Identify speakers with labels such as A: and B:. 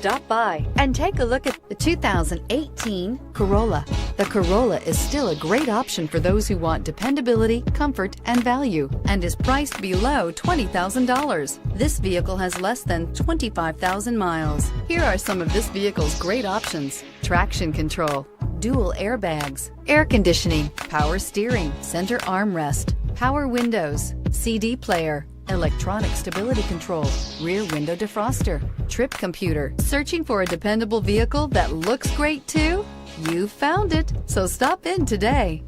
A: stop by and take a look at the 2018 Corolla. The Corolla is still a great option for those who want dependability, comfort, and value, and is priced below $20,000. This vehicle has less than 25,000 miles. Here are some of this vehicle's great options: traction control, dual airbags, air conditioning, power steering, center armrest, power windows, CD player, electronic stability control, rear window defroster, trip computer. Searching for a dependable vehicle that looks great too? You found it, so stop in today.